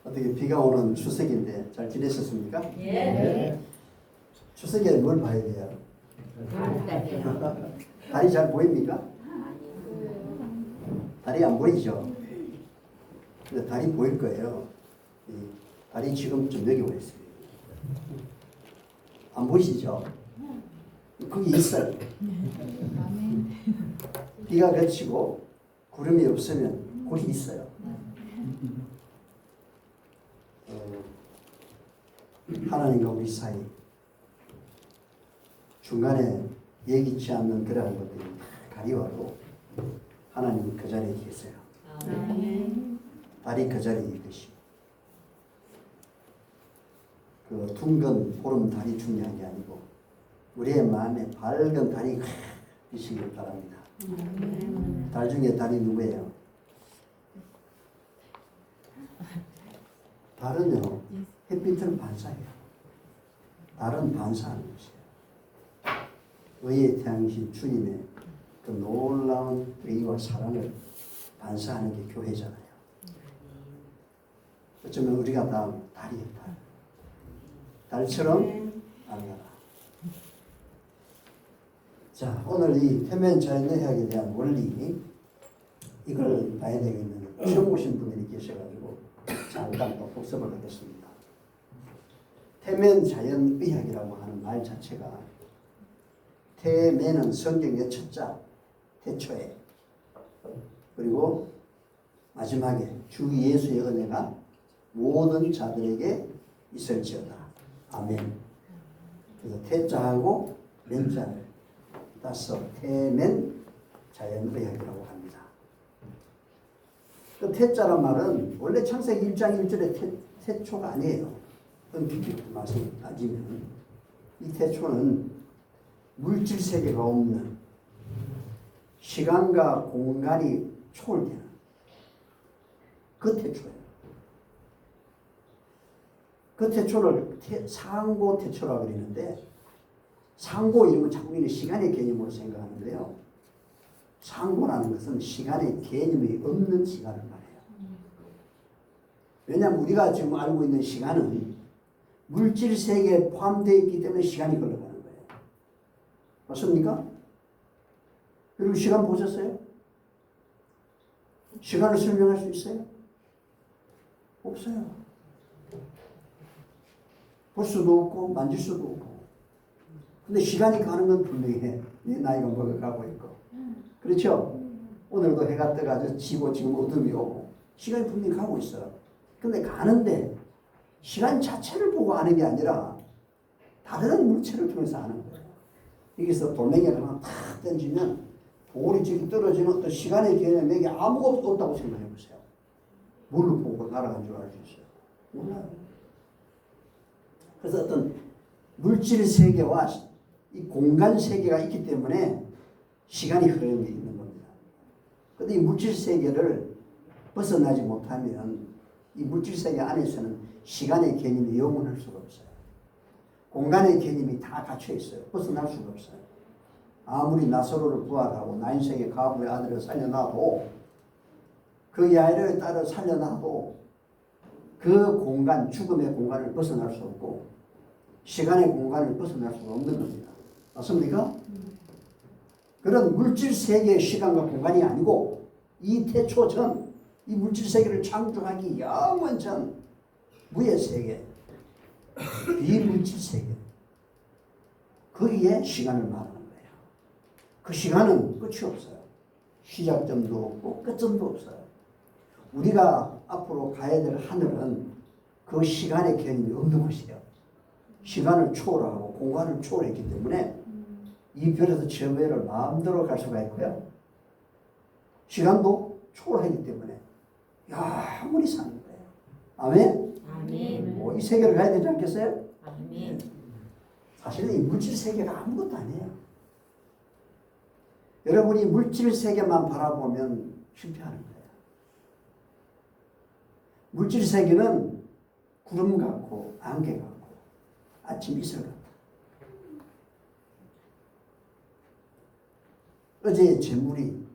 어떻게 비가 오는 추석인데 잘 지내셨습니까? 예. 추석에 뭘 봐야 돼요? 달이 잘 보입니까? 달이 안 보이죠? 근데 달이 보일 거예요. 달이 지금쯤 여기 와 있어요. 안 보이시죠? 거기 있어요. 비가 그치고 구름이 없으면 거기 있어요. 하나님과 우리 사이 중간에 예기치 않는 그러한 것들이 가리워도 하나님이 그 자리에 계세요. 달이 그 자리에 있듯이 그 둥근 보름 달이 중요한 게 아니고 우리의 마음에 밝은 달이 있으길 바랍니다. 달 중에 달이 누구예요? 달은요 햇빛을 반사해요. 달은 반사하는 것이에요. 의의 태양이신 주님의 그 놀라운 의와 사랑을 반사하는 게 교회잖아요. 어쩌면 우리가 다 달이에요. 달처럼 알아라. 자, 오늘 이 태면 자연의학에 대한 원리 이걸 봐야 되겠는데 처음 오신 분들이 계셔가지고 잠깐 또 복습을 하겠습니다. 태면 자연의학이라고 하는 말 자체가 태면은 성경의 첫자 태초에 그리고 마지막에 주 예수의 은혜가 모든 자들에게 있을지어다. 아멘. 그래서 태자하고 맨자를 따서 태면 자연의학이라고 합니다. 그 태자란 말은 원래 창세기 1장 1절의 태초가 아니에요. 엄격히 말씀 따지면 이 태초는 물질 세계가 없는 시간과 공간이 초월되는 그 태초예요. 그 태초를 상고 태초라고 그러는데 상고 이름은 자꾸 시간의 개념으로 생각하는데요. 상고라는 것은 시간의 개념이 없는 시간을 말해요. 왜냐하면 우리가 지금 알고 있는 시간은 물질 세계에 포함되어 있기 때문에 시간이 흘러가는 거예요. 맞습니까? 그리고 시간 보셨어요? 시간을 설명할 수 있어요? 없어요. 볼 수도 없고 만질 수도 없고. 근데 시간이 가는 건 분명해. 내 나이가 먹어가고 있고. 그렇죠? 오늘도 해가 떠가지고 지고 지금 어둠이 오고. 시간이 분명히 가고 있어요. 근데 가는데 시간 자체를 보고 하는 게 아니라 다른 물체를 통해서 하는 거예요. 여기서 돌멩이를 하나 탁 던지면 돌이 지금 떨어지는 어떤 시간의 개념에 아무것도 없다고 생각해 보세요. 뭘로 보고 날아간 줄 알 수 있어요? 몰라요. 그래서 어떤 물질 세계와 이 공간 세계가 있기 때문에 시간이 흐르는 게 있는 겁니다. 그런데 이 물질 세계를 벗어나지 못하면 이 물질 세계 안에서는 시간의 개념이 영원할 수가 없어요. 공간의 개념이 다 갇혀 있어요. 벗어날 수가 없어요. 아무리 나사로를 부활하고 나인세계 가부의 아들을 살려놔도 그 야이를 따라 살려놔도 그 공간, 죽음의 공간을 벗어날 수 없고 시간의 공간을 벗어날 수가 없는 겁니다. 맞습니까? 그런 물질 세계의 시간과 공간이 아니고 이 태초 전, 이 물질 세계를 창조하기 영원 전 무의 세계, 비물질 세계 거기에 시간을 말하는 거예요. 그 시간은 끝이 없어요. 시작점도 없고 끝점도 없어요. 우리가 앞으로 가야 될 하늘은 그 시간의 개념이 없는 곳이에요. 시간을 초월하고 공간을 초월했기 때문에 이 별에서 저 별을 마음대로 갈 수가 있고요. 시간도 초월하기 때문에 영원히 사는 거예요. 아멘? 아멘. 이 세계를 가야 되지 않겠어요? 아멘. 사실은 이 물질 세계가 아무것도 아니에요. 여러분이 물질 세계만 바라보면 실패하는 거예요. 물질 세계는 구름 같고 안개 같고 아침 이슬 같다. 어제의 재물이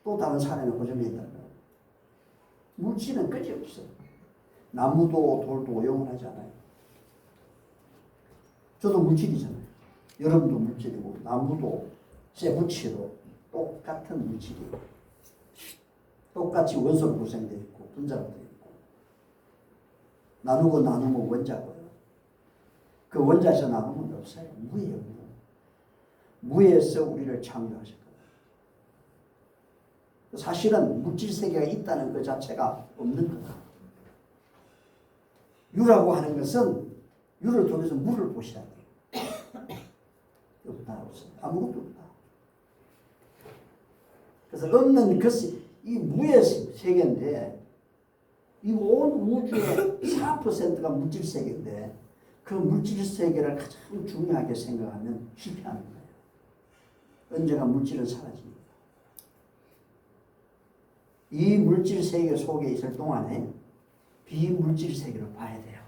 또 다른 사람의 고점에 있다가 물질은 끝이 없어. 나무도 돌도 영원하지 않아요. 저도 물질이잖아요. 여러분도 물질이고 나무도 쇠붙이도 똑같은 물질이에요. 똑같이 원소로 구성되어 있고 분자로 되어 있고 나누고 나누면 원자고요. 그 원자에서 나누면 없어요. 무예요. 무에서 우리를 창조하셨거든요. 사실은 물질 세계가 있다는 그 자체가 없는 거다. 유라고 하는 것은 유를 통해서 물을 보셔야 돼요. 없다, 없습니다. 아무것도 없다. 그래서 없는 것이 이 무의 세계인데 이 온 우주의 4%가 물질 세계인데 그 물질 세계를 가장 중요하게 생각하면 실패하는 거예요. 언젠가 물질은 사라집니다. 이 물질 세계 속에 있을 동안에 비물질 세계를 봐야 돼요.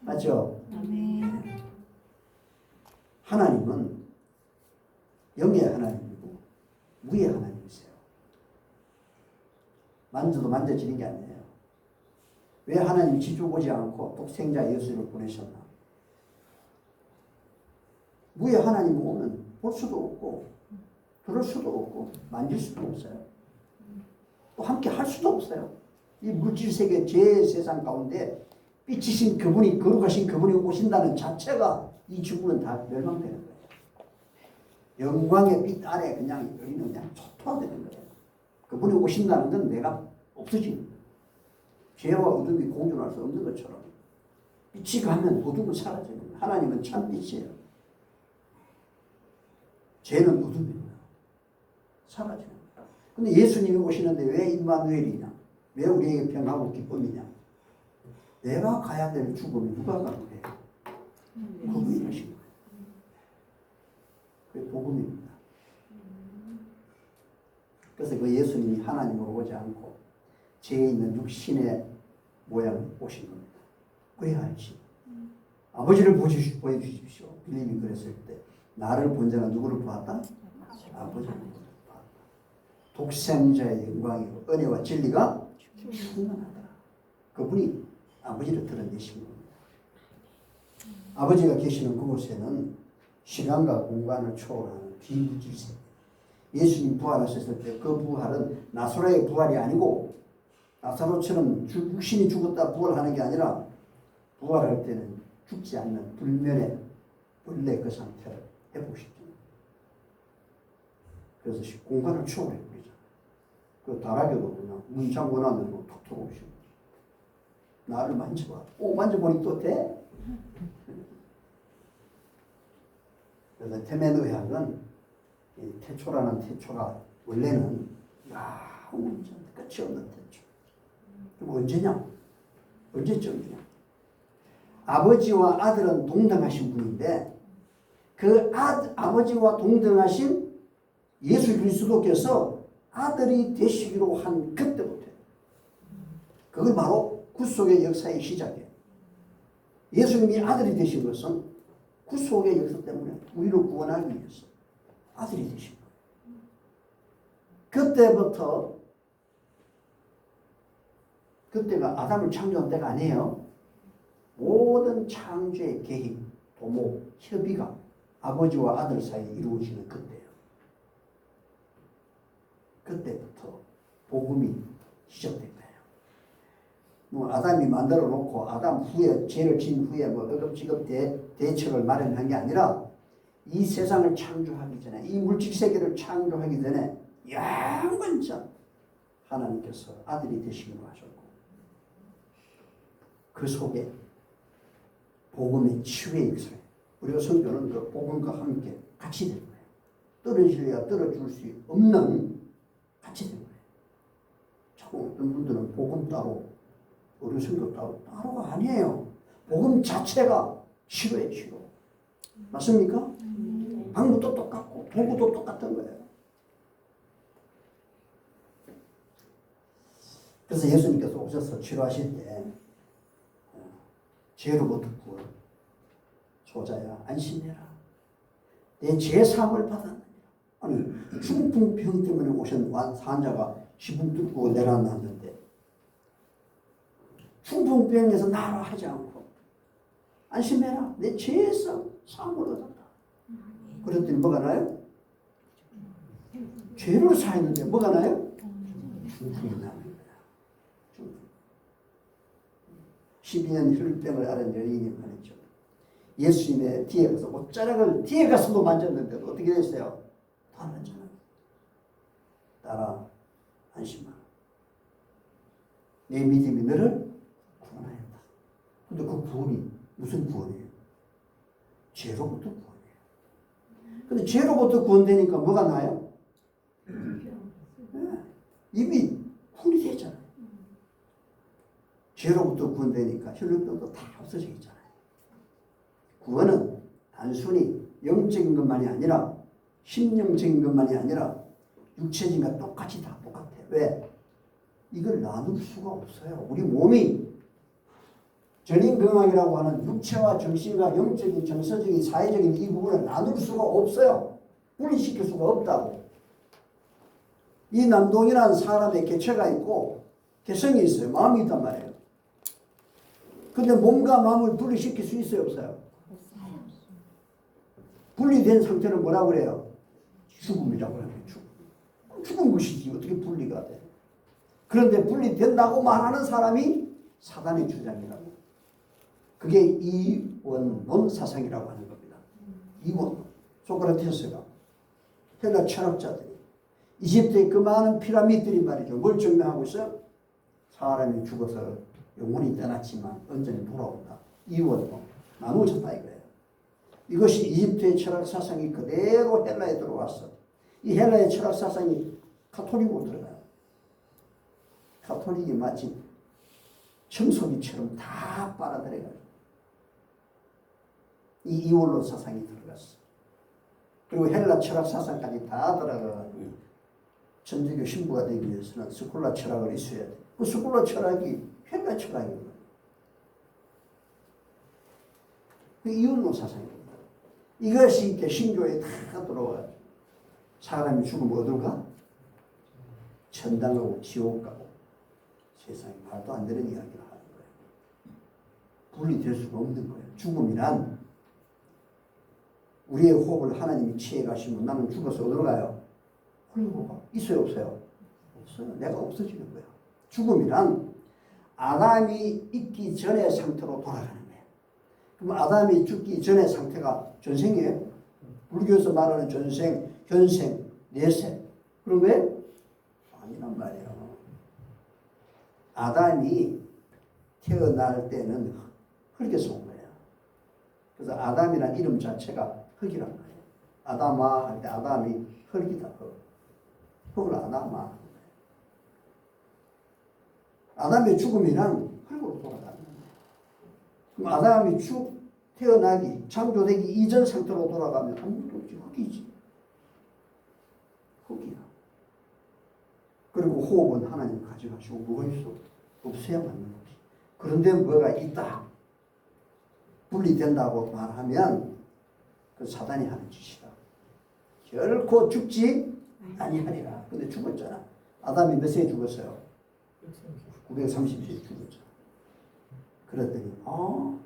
맞죠? 아멘. 하나님은 영의 하나님이고 무의 하나님이세요. 만져도 만져지는 게 아니에요. 왜 하나님 직접 오지 않고 독생자 예수를 보내셨나? 무의 하나님 오면 볼 수도 없고 들을 수도 없고 만질 수도 없어요. 또 함께 할 수도 없어요. 이 물질 세계 제 세상 가운데 빛이신 그분이 거룩하신 그분이 오신다는 자체가 이 지구는 다 멸망되는 거예요. 영광의 빛 아래 그냥 우리는 그냥 초토화되는 거예요. 그분이 오신다는 건 내가 없어지는 거예요. 죄와 어둠이 공존할 수 없는 것처럼 빛이 가면 어둠은 사라지는 거예요. 하나님은 참 빛이에요. 죄는 어둠입니다. 사라지는 거예요. 근데 예수님이 오시는데 왜 임마누엘이냐? 왜 우리에게 평화고 기쁨이냐? 내가 가야 될 죽음이 누가 가고 해요? 그분이 오신 거예요. 그게 복음입니다. 그래서 그 예수님이 하나님으로 오지 않고 죄에 있는 육신의 모양을 오신 겁니다. 그래야 알지. 아버지를 보여주십시오. 빌립이 그랬을 때 나를 본 자가 누구를 보았다? 아버지를 보았다. 독생자의 영광이고 은혜와 진리가 충만하다. 그분이 아버지를 드러내신 겁니다. 아버지가 계시는 그곳에는 시간과 공간을 초월하는 비물질 세계. 예수님 부활하셨을 때 그 부활은 나사로의 부활이 아니고 나사로처럼 육신이 죽었다 부활하는 게 아니라 부활할 때는 죽지 않는 불멸의 원래 그 상태를 회복시키는. 그래서 공간을 초월해 버리잖아요. 그 다락에도 그냥 문창 원하면 툭 들어오시고 나를 만져봐. 만져보니 또 돼? 그래서 태면의학은 이 태초라는 태초가 원래는 완전 끝이 없는 태초. 그럼 언제냐? 언제쯤이냐? 아버지와 아들은 동등하신 분인데 그 아버지와 동등하신 예수 그리스도께서 아들이 되시기로 한 그때부터예요. 그걸 바로 구속의 역사의 시작이에요. 예수님이 아들이 되신 것은 구속의 역사 때문에 우리를 구원하기 위해서 아들이 되신 거예요. 그때가 아담을 창조한 때가 아니에요. 모든 창조의 계획, 도모, 협의가 아버지와 아들 사이에 이루어지는 그때예요. 그때부터 복음이 시작된 거예요. 아담이 만들어 놓고 아담 후에 죄를 진 후에 어급지급 대책을 마련한 게 아니라 이 세상을 창조하기 전에 이 물질 세계를 창조하기 전에 영원 전 하나님께서 아들이 되시기로 하셨고 그 속에 복음의 치유의 역사에 우리가 성경은 그 복음과 함께 같이 된 거예요. 떨어질래야 떨어질 수 없는 같이 된 거예요. 자꾸 어떤 분들은 복음 따로 우리 성도 따로가 아니에요. 복음 자체가 치료예요, 치료. 맞습니까? 방법도 똑같고 도구도 똑같은 거예요. 그래서 예수님께서 오셔서 치료하실 때 죄로부터 구원, 소자야 안심해라. 내 죄사함을 받았느니라. 아니 중풍병 때문에 오신 환자가 지붕 뚫고 내려놨는데 풍풍병에서 나로 하지 않고 안심해라. 내 죄에서 사함을 얻었다. 그랬더니 뭐가 나요? 죄로 사했는데 뭐가 나요? 중풍이 나는 거야. 중풍. 12년 혈병을 앓은 여인이 말했죠. 예수님의 뒤에 가서 옷자락을 뒤에 가서도 만졌는데 어떻게 됐어요? 다 만졌어요. 따라 안심하라. 내 믿음이 너를 구원하였다. 근데 그 구원이 무슨 구원이에요? 죄로부터 구원이에요. 근데 죄로부터 구원되니까 뭐가 나요? 네. 이미 구원이 되잖아요. 죄로부터 구원되니까 혈루병도 다 없어져 있잖아요. 구원은 단순히 영적인 것만이 아니라 심령적인 것만이 아니라 육체적인 것 똑같이 다 똑같아요. 왜? 이걸 나눌 수가 없어요. 우리 몸이 전인병학이라고 하는 육체와 정신과 영적인, 정서적인, 사회적인 이 부분을 나눌 수가 없어요. 분리시킬 수가 없다고. 이 남동이라는 사람의 개체가 있고 개성이 있어요. 마음이 있단 말이에요. 근데 몸과 마음을 분리시킬 수 있어요? 없어요? 분리된 상태는 뭐라고 그래요? 죽음이라고 해요. 죽은 것이지 어떻게 분리가 돼? 그런데 분리된다고 말하는 사람이 사단의 주장이라고. 그게 이원론 사상이라고 하는 겁니다. 이원론. 소크라테스가 헬라 철학자들이 이집트의 그 많은 피라미드들이 말이죠. 뭘 증명하고 있어요? 사람이 죽어서 영혼이 떠났지만 언제는 돌아온다. 이원론. 나누어졌다 이거예요. 이것이 이집트의 철학 사상이 그대로 헬라에 들어왔어. 이 헬라의 철학 사상이 가톨릭으로 들어가요. 가톨릭이 마치 청소기처럼 다 빨아들여가지고 이 이원론 사상이 들어갔어. 그리고 헬라 철학 사상까지 다 들어가가지고 천주교 신부가 되기 위해서는 스콜라 철학을 있어야 돼. 그 스콜라 철학이 헬라 철학이거든요. 그 이원론 사상입니다. 이것이 개신교에 다 들어와가지고 사람이 죽으면 어디로 가? 천당 가고 지옥 가고 세상에 말도 안 되는 이야기를 하는 거예요. 분리될 수가 없는 거예요. 죽음이란 우리의 호흡을 하나님이 취해가시면 나는 죽어서 어디로 가요? 홀로 가. 있어요 없어요? 없어요. 내가 없어지는 거야. 죽음이란 아담이 있기 전의 상태로 돌아가는 거예요. 그럼 아담이 죽기 전의 상태가 전생이에요? 불교에서 말하는 전생, 현생, 내생. 그럼 왜? 아니란 말이에요. 아담이 태어날 때는 흙에서 온 거예요. 그래서 아담이라는 이름 자체가 흙이란 말이에요. 아담아 할 때 아담이 흙이다. 흙을 아담아. 아담의 죽음이란 흙으로 돌아가는 거예요. 그럼 아담이 태어나기, 창조되기 이전 상태로 돌아가면 아무것도 없지. 흙이지. 흙이야. 그리고 호흡은 하나님 가져가시고 뭐가 있어? 없어야 맞는 거지. 그런데 뭐가 있다. 분리된다고 말하면 그 사단이 하는 짓이다. 결코 죽지 아니하리라. 근데 죽었잖아. 아담이 몇 세에 죽었어요? 930세에 죽었잖아. 그랬더니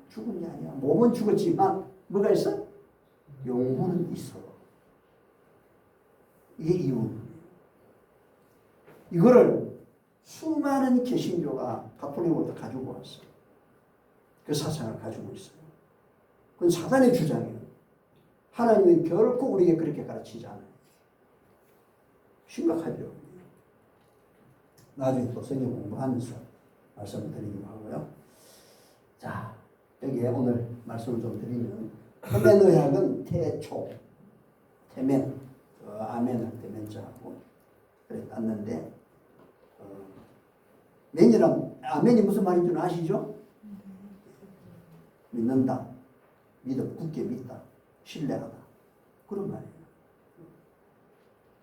죽은 게 아니야. 몸은 죽었지만 뭐가 있어? 영혼은 있어. 이게 이유입니다. 이거를 수많은 개신교가 가톨릭으로부터 가지고 왔어요. 그 사상을 가지고 있어요. 그건 사단의 주장이에요. 하나님은 결코 우리에게 그렇게 가르치지 않아요. 심각하죠. 나중에 또 성경 공부하면서 말씀드리기로 하고요. 자, 여기에 오늘 말씀을 좀 드리면 태멘의학은 태초, 태멘, 아멘을 태멘자하고 그래 땄는데 맨이란 아멘이 무슨 말인 줄 아시죠? 믿는다, 굳게 믿다, 신뢰하다 그런 말이에요.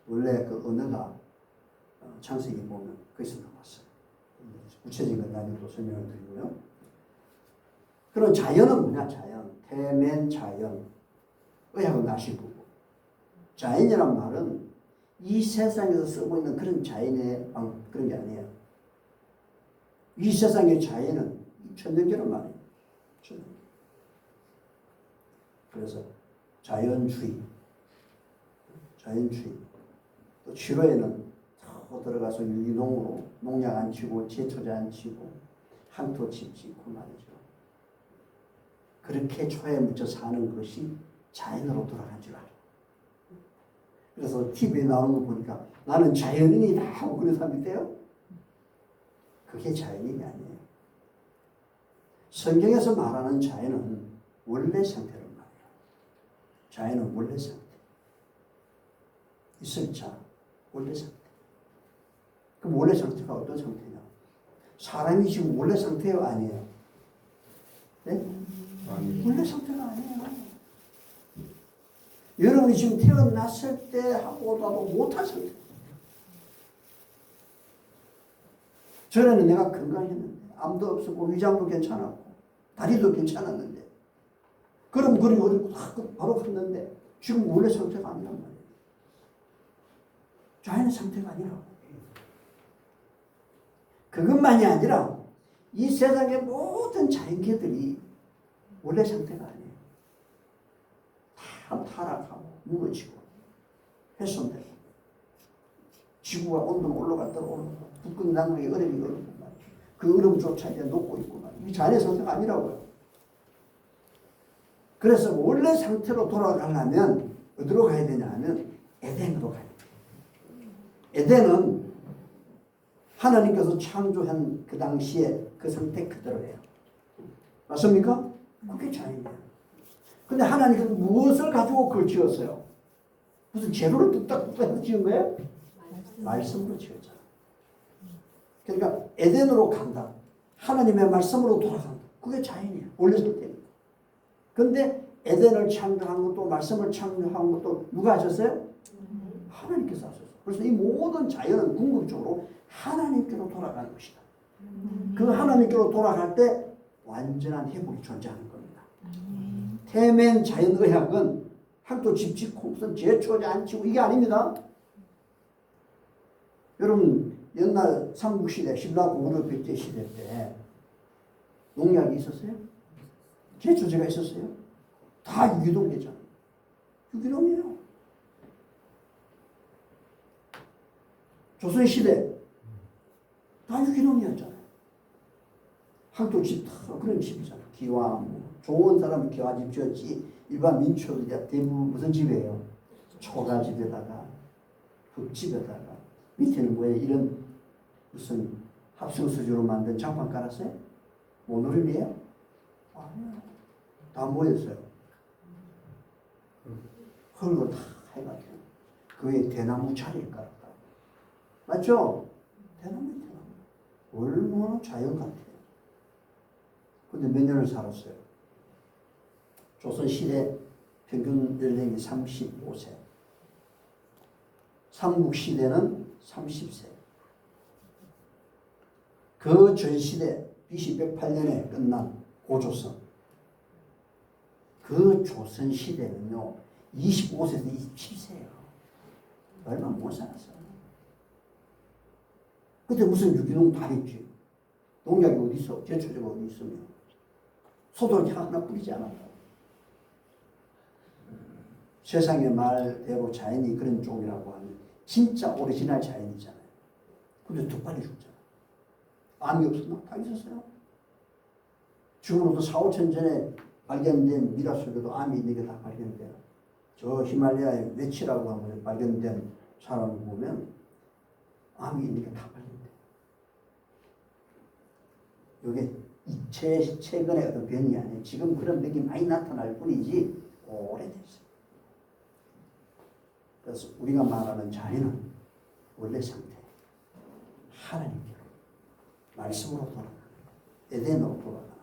원래 그 언어가 창세기 보면 거기서 나왔어요. 구체적인 건 나중에 또 설명을 드리고요. 그런 자연은 뭐냐? 자연, 태멘 자연, 의학은 나시부고. 자연이란 말은 이 세상에서 쓰고 있는 그런 자연의 그런 게 아니에요. 이 세상의 자연은 천연계란 말이에요. 천연계. 그래서 자연주의. 또 7호에는 더 들어가서 유기농으로 농약 안 치고 제초제 안 치고 항토치 짓고 말이죠. 그렇게 초에 묻혀 사는 것이 자연으로 돌아간 줄 알아요. 그래서 TV에 나오는 거 보니까 나는 자연인이다 하고 그런 사람이 있대요. 그게 자연인이 아니에요. 성경에서 말하는 자연은 원래 상태란 말이에요. 자연은 원래 상태. 있을 자, 원래 상태. 그럼 원래 상태가 어떤 상태냐? 사람이 지금 원래 상태요? 아니에요? 네? 원래 상태가 아니에요. 여러분이 지금 태어났을 때 하고도 못한 상태. 전에는 내가 건강했는데 암도 없었고 위장도 괜찮았고 다리도 괜찮았는데 그럼 그리고 바로 갔는데 지금 원래 상태가 아니란 말이에요. 자연의 상태가 아니라고. 그것만이 아니라 이 세상의 모든 자연계들이 원래 상태가 아니에요. 다 타락하고 무너지고 훼손되고 지구가 온도가 올라갔다 올라가고 북극 남극의 얼음이 얼고 그 얼음조차 이제 녹고 있고 이 자연의 상태가 아니라고요. 그래서 원래 상태로 돌아가려면 어디로 가야 되냐 하면 에덴으로 가야 돼요. 에덴은 하나님께서 창조한 그 당시에 그 상태 그대로예요. 맞습니까? 그게 자연이에요. 근데 하나님께서 무엇을 가지고 그걸 지었어요? 무슨 재료를 뚝딱뚝딱 해서 지은 거예요? 말씀으로 지었잖아. 그러니까 에덴으로 간다. 하나님의 말씀으로 돌아간다. 그게 자연이에요. 원래 상태니까. 근데 에덴을 창조한 것도 말씀을 창조한 것도 누가 하셨어요? 하나님께서 하셨어요. 그래서 이 모든 자연은 궁극적으로 하나님께로 돌아가는 것이다. 그 하나님께로 돌아갈 때 완전한 회복이 존재하는 겁니다. 태면 자연의학은 학도 집 짓고 무슨 제초제 안 치고 이게 아닙니다. 여러분 옛날 삼국시대 신라고구려 백제 시대 때 농약이 있었어요? 제초제가 있었어요? 다 유기농이잖아요. 유기농이에요. 조선시대 다 유기농이었잖아요. 학도 집 다 그런 집이잖아요. 기와 뭐 좋은 사람은 기와집 지었지 일반 민초들이 대부분 무슨 집이에요? 초가집에다가 흙집에다가 밑에는 뭐예요? 이런 무슨 합성수지로 만든 장판 깔았어요? 모노림이에요? 아니요. 다 뭐였어요? 흙으로 다 해가지고 그 위에 대나무 자리에 깔았다. 맞죠? 대나무. 얼마나 자연 같아요. 근데 몇 년을 살았어요? 조선시대 평균 연령이 35세. 삼국시대는 30세. 그 전시대 BC 108년에 끝난 고조선. 그 조선시대는요 25세에서 27세예요. 얼마 못 살았어요. 그때 무슨 유기농 다 했지. 농약이 어디 있어? 제초제가 어디 있으면. 소독이 하나 뿌리지 않았다. 세상의 말대로 자연이 그런 쪽이라고 하면 진짜 오리지널 자연이잖아요. 근데 두 빨리 죽잖아. 암이 없었나? 다 있었어요. 지금으로부터 4, 5천 전에 발견된 미라 속에도 암이 있는 게 다 발견돼요. 저 히말라야의 외치라고 하면 발견된 사람을 보면 암이 있는 게 다 발견돼요. 이게 최근에 어떤 변이 아니에요. 지금 그런 병이 많이 나타날 뿐이지 오래됐어요. 그래서 우리가 말하는 자연은 원래 상태, 하나님께로 말씀으로 돌아가는 에덴으로 돌아가는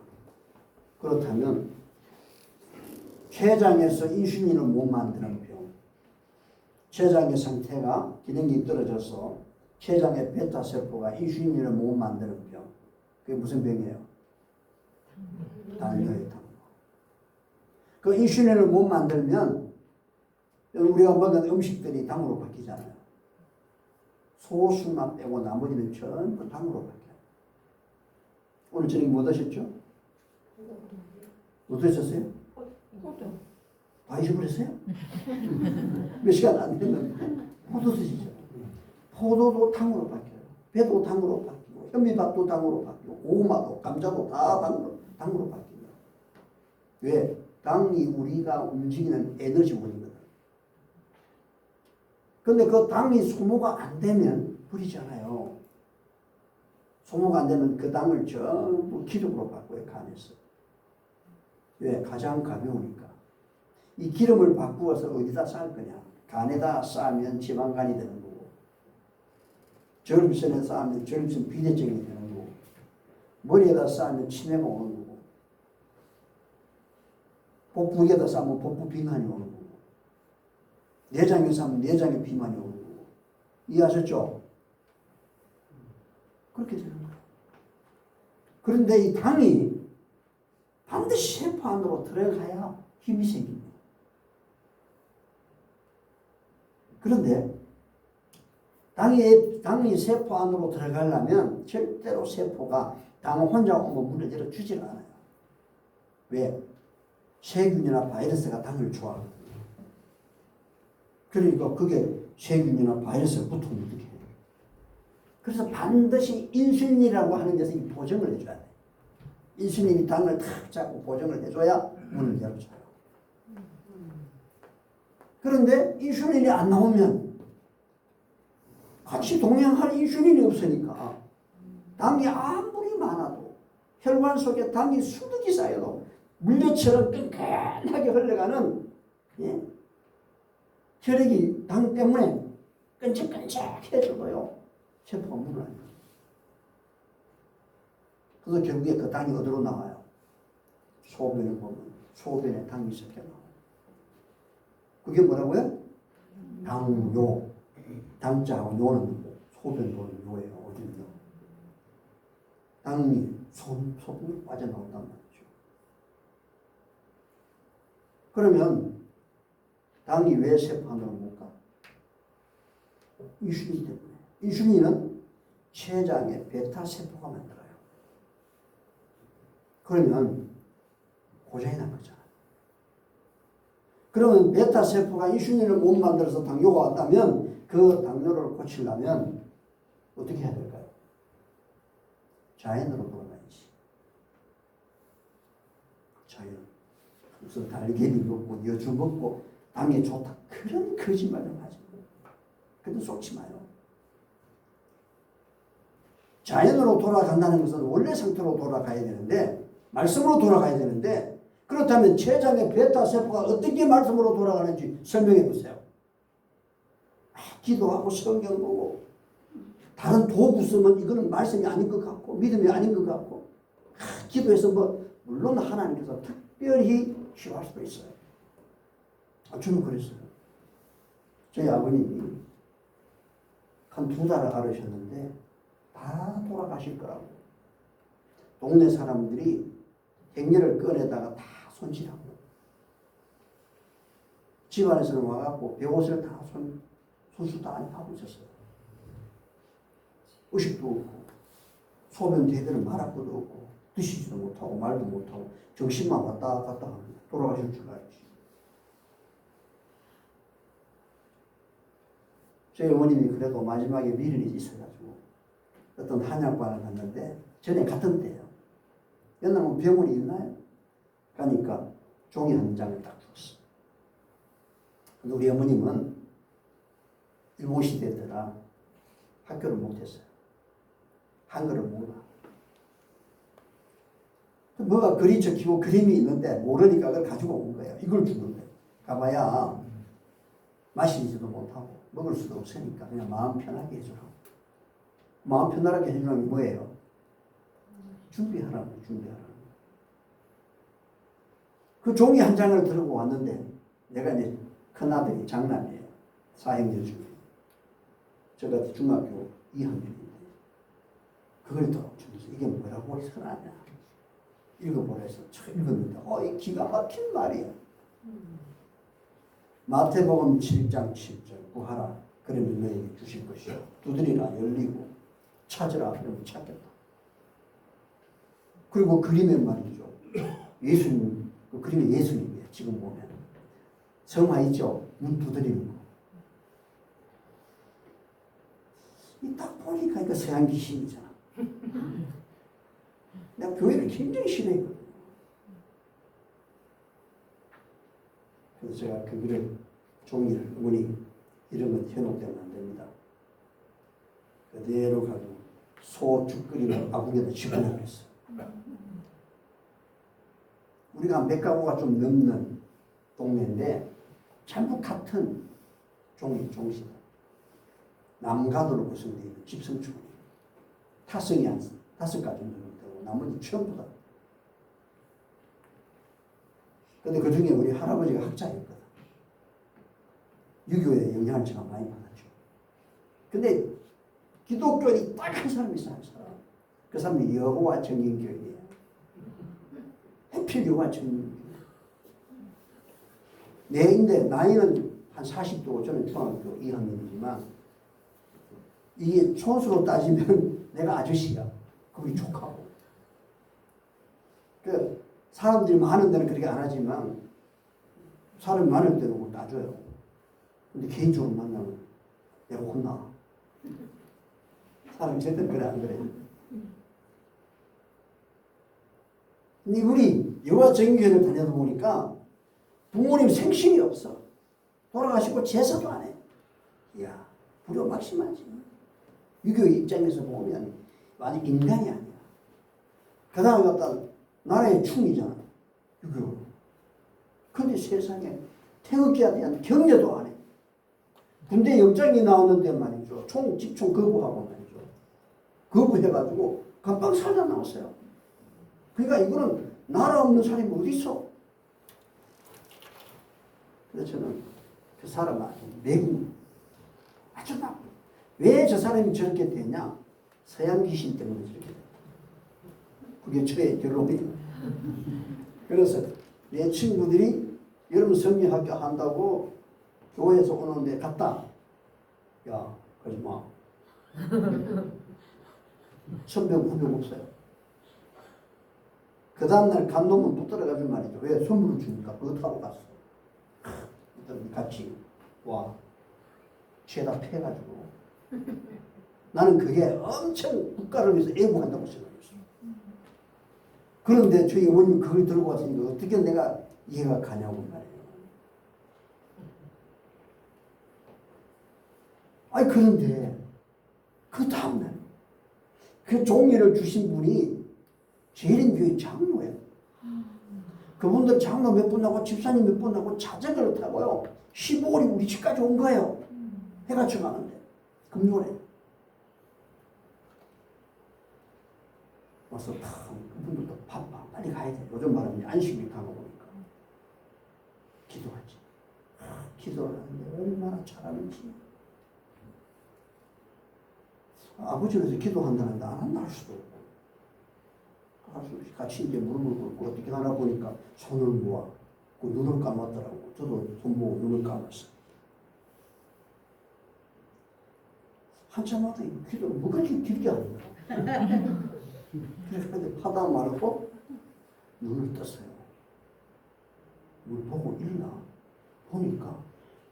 그렇다면 췌장에서 인슐린을 못 만드는 병, 췌장의 상태가 기능이 떨어져서 췌장의 베타세포가 인슐린을 못 만드는 병, 그게 무슨 병이에요? 당뇨예요. 당뇨. 그 인슐린을 못 만들면 우리가 먹는 음식들이 당으로 바뀌잖아요. 소수만 빼고 나머지는 전부 당으로 바뀌어요. 오늘 저녁에 뭐 드셨죠? 어떠셨어요? 포도. 다 잊어버렸어요? 몇 시간 안 됐는데 포도 드시죠. 포도도 당으로 바뀌어요. 배도 당으로 바뀌고 현미밥도 당으로 바뀌고 고구마도 감자도 다 당으로 바뀝니다. 왜? 당이 우리가 움직이는 에너지원이거든. 근데 그 당이 소모가 안 되면 버리잖아요. 소모가 안 되면 그 당을 전부 기름으로 바꿔요, 간에서. 왜? 가장 가벼우니까. 이 기름을 바꾸어서 어디다 쌀 거냐? 간에다 쌓으면 지방간이 되는 거고, 저림선에 쌓으면 저림선 비대증이 되는 거고, 머리에다 쌓으면 치매가 오는 거고, 복부에다 쌓으면 복부 비만이 오는 거고, 내장에 쌓으면 내장에 비만이 오는 거고. 이해하셨죠? 그렇게 되는 거예요. 그런데 이 당이 반드시 세포 안으로 들어가야 힘이 생깁니다. 그런데 당이 세포 안으로 들어가려면 절대로 세포가 당 혼자 오면 문을 열어주질 않아요. 왜? 세균이나 바이러스가 당을 좋아하거든요. 그러니까 그게 세균이나 바이러스가 붙으면 어떻게 해요? 그래서 반드시 인슐린이라고 하는 데서 이 보정을 해줘야 돼요. 인슐린이 당을 탁 잡고 보정을 해줘야 문을 열어줘요. 그런데 인슐린이 안 나오면 같이 동행할 인슐린이 없으니까 당이 아무리 많아도 혈관 속에 당이 수득이 쌓여도 물엿처럼 끈끈하게 흘러가는 혈액이 당 때문에 끈적끈적해져도요 세포가 물을 안 줘요. 그래서 결국에 그 당이 어디로 나와요? 소변을 보면 소변에 당이 섞여 나와요. 그게 뭐라고요? 당요. 당자하고 요는 소변 보는 요예요. 어디요? 당이 소변으로 빠져나온단 말이죠. 그러면 당이 왜 세포 안으로 못 가? 인슐린 때문에. 인슐린은 췌장에 베타 세포가 만들어요. 그러면 고장이 난 거잖아요. 그러면 베타 세포가 인슐린을 못 만들어서 당뇨가 왔다면 그 당뇨를 고치려면 어떻게 해야 될까요? 자연으로 돌아가야지. 자연. 무슨 달걀이 먹고 여주 먹고 당에 좋다. 그런 거짓말을 하지 마요. 그래도 속지 마요. 자연으로 돌아간다는 것은 원래 상태로 돌아가야 되는데 말씀으로 돌아가야 되는데 그렇다면 췌장의 베타 세포가 어떻게 말씀으로 돌아가는지 설명해 보세요. 기도하고 성경 보고 다른 도구 쓰면 이거는 말씀이 아닌 것 같고 믿음이 아닌 것 같고 기도해서 물론 하나님께서 특별히 치유할 수도 있어요. 저는 그랬어요. 저희 아버님이 한 2달을 앓으셨는데 다 돌아가실 거라고. 동네 사람들이 행렬을 꺼내다가 다 손질하고 집안에서는 와갖고 배옷을 다 손수 다 하고 있었어요. 의식도 없고 소변 대대는 말할 것도 없고 드시지도 못하고 말도 못하고 정신만 왔다 갔다 합니다. 돌아가실 줄 알지. 저희 어머님이 그래도 마지막에 미련이 있어가지고 어떤 한약관을 갔는데 전에 같은 때예요. 옛날에 병원이 있나요? 가니까 종이 한 장을 딱 줬어. 근데 우리 어머님은 일본 시대 때라 학교를 못했어요. 한글을 몰라. 뭐가 그리 적히고 그림이 있는데 모르니까 그걸 가지고 온 거예요. 이걸 주는데 가봐야 마시지도 못하고 먹을 수도 없으니까 그냥 마음 편하게 해주라고. 마음 편하게 해주는 게 뭐예요? 준비하라고. 그 종이 한 장을 들고 왔는데 내가 이제 큰아들이 장남이에요. 4학년 중에. 제가 중학교 2학년인데 그걸 또 주면서 이게 뭐라고 써놨냐 읽어보라 해서 처음 읽었는데 이 기가 막힌 말이야. 마태복음 7장 7절 구하라 그러면 너에게 주실 것이요 두드리라 열리고 찾으라 그러면 찾겠다. 그리고 그림의 말이죠. 예수님 그림이 예수님이에요. 지금 보면 성화 있죠. 문 두드리는 거. 이 딱 보니까 이거 서양 귀신이잖아. 내가 교회를 굉장히 싫어했거든요. 그래서 제가 그 글을 종이를 어머니 이런 건 현혹되면 안 됩니다. 그대로 가지고 소죽 끓이고 아궁이에다 집어넣고 있어. 우리가 한 100가구가 좀 넘는 동네인데 전부 같은 종시다. 남가도로 구성되어 있는 집성촌이에요. 타성이 한 5가지 되고 나머지 전부 다. 근데 그 중에 우리 할아버지가 학자였거든. 유교의 영향을 제가 많이 받았죠. 근데 기독교인이 딱 한 사람이 있어요. 그 사람이 여호와 정인교회예요. 해필 여호와 정인교회. 내인데 나이는 한 40도고 저는 중학교 2학년이지만 이게 촌수로 따지면 내가 아저씨야. 그분이 조카고. 그 사람들이 많은 데는 그렇게 안 하지만 사람이 많을 때는 뭐 따줘요. 근데 개인적으로 만나면 내가 혼나. 사람이 절대 그래 안 그래. 근데 우리 여호와 정인교회를 다녀다 보니까 부모님 생신이 없어. 돌아가시고 제사도 안 해. 이야, 불효막심하지. 유교 입장에서 보면 완전 인간이 아니야. 그 다음에 갖다 나라의 충이잖아. 유교. 근데 세상에 태극기에 대한 경례도 안 해. 군대 영장이 나오는데 말이죠. 집총 거부하고 말이죠. 거부해가지고 감방 살다 나왔어요. 그러니까 이거는 나라 없는 사람이 어디 있어? 그래서 저는 그 사람 아주 매국 아주 나쁜. 왜 저 사람이 저렇게 됐냐? 서양 귀신 때문에 저렇게 됐다. 그게 저의 결론이에요. 그래서 내 친구들이 여러분 성경학교 한다고 교회에서 오는데 갔다. 야, 가지 마. 선병 후병 없어요. 그 다음날 감독은 붙들어가지고 말이죠. 왜 선물을 주니까 그거 타고 갔어. 같이 와. 죄다 패가지고. 나는 그게 엄청 국가를 위해서 애국한다고 생각했어. 그런데 저희 어머님이 그걸 들고 왔으니까 어떻게 내가 이해가 가냐고 말이에요. 아니 그런데 그 다음날 그 종이를 주신 분이 재림교회 장로예요. 그분들 장로 몇 분 나고 집사님 몇 분 나고 자전거를 타고요. 15월이 우리 집까지 온 거예요. 해가 쳐가는데 금요일에 와서 그분들도 바빠 빨리 가야 돼. 요즘 말하면 안식일 가고 보니까 기도하지. 기도를 하는데 얼마나 잘하는지. 아버지는 기도한다는데 안 한다 할 수도 없고 같이 이제 무릎을 꿇고 어떻게 하나 보니까 손을 모아 그 눈을 감았더라고. 저도 손 모으고 눈을 감았어. 한참마다 기도를 뭐 그렇게 길게 하는 거야. 그래서 하다 말고 눈을 떴어요. 물 보고 있나? 보니까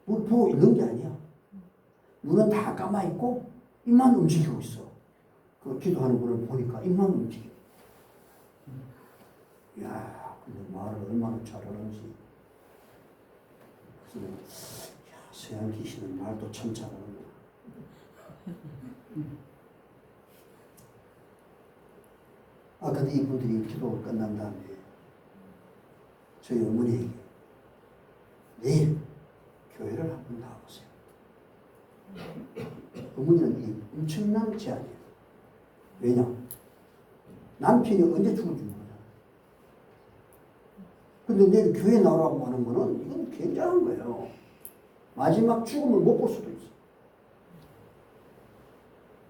물 보고 있는 게 아니야. 눈은 다 감아 있고 입만 움직이고 있어. 그 기도하는 분을 보니까 입만 움직여. 이야, 근데 말을 얼마나 잘하는지. 그래서 야, 서양 귀신은 말도 참 잘하는구나. 근데 이분들이 기도가 끝난 다음에 저희 어머니에게 내일 교회를 한번 나와보세요. 어머니는 이게 엄청난 제안이에요. 왜냐? 남편이 언제 죽을지 모르잖아. 근데 내일 교회 나오라고 하는 거는 이건 굉장한 거예요. 마지막 죽음을 못 볼 수도 있어.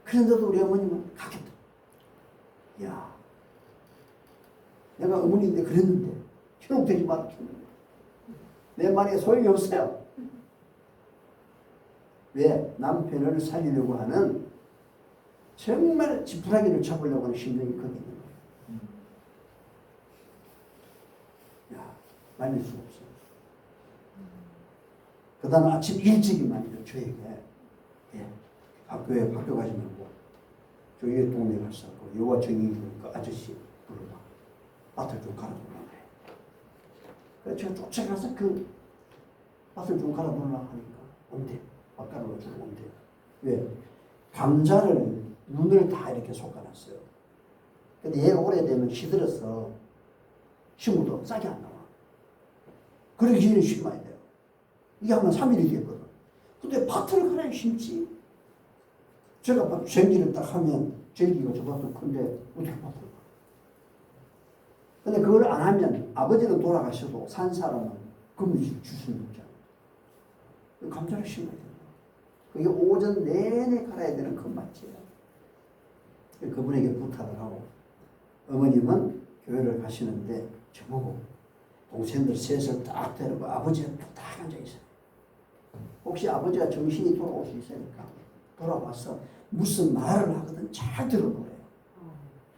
그런데도 우리 어머님은 가겠다. 야, 내가 어머니인데 그랬는데 현혹되지 마라. 내 말에 소용이 없어요. 왜? 남편을 살리려고 하는 정말 지푸라기를 잡으려고 하는 심정이 거기 있는 거예요. 야, 말릴 수 없어요. 그 다음 아침 일찍이 말이죠. 저에게 학교 가지 말고 저희 동네 가서 여와 정인이 그 아저씨 불러봐. 밭을 좀 갈아보라 그래. 그래서 제가 쫓아가서 그 밭을 좀 갈아보려고 하니까 온대. 밭 갈아주고 온대. 왜? 감자를 눈을 다 이렇게 솎아놨어요. 근데 얘가 오래되면 시들어서 심어도 싹이 안 나와. 그러기 전에 심어야 돼요. 이게 한 3일이 됐거든. 근데 밭을 갈아야 심지. 제가 막 쟁기를 딱 하면 쟁기가 저 밭도 큰데 어떻게 밭을 가? 근데 그걸 안 하면 아버지는 돌아가셔도 산 사람은 금을 줄 수는 없잖아. 감자를 심어야 된다. 그게 오전 내내 갈아야 되는 큰 밭이에요. 그분에게 부탁을 하고 어머님은 교회를 가시는데 저보고 동생들 셋을 딱 데리고 아버지가 딱 앉아있어요. 혹시 아버지가 정신이 돌아올 수 있으니까 돌아와서 무슨 말을 하거든 잘 들어보래요.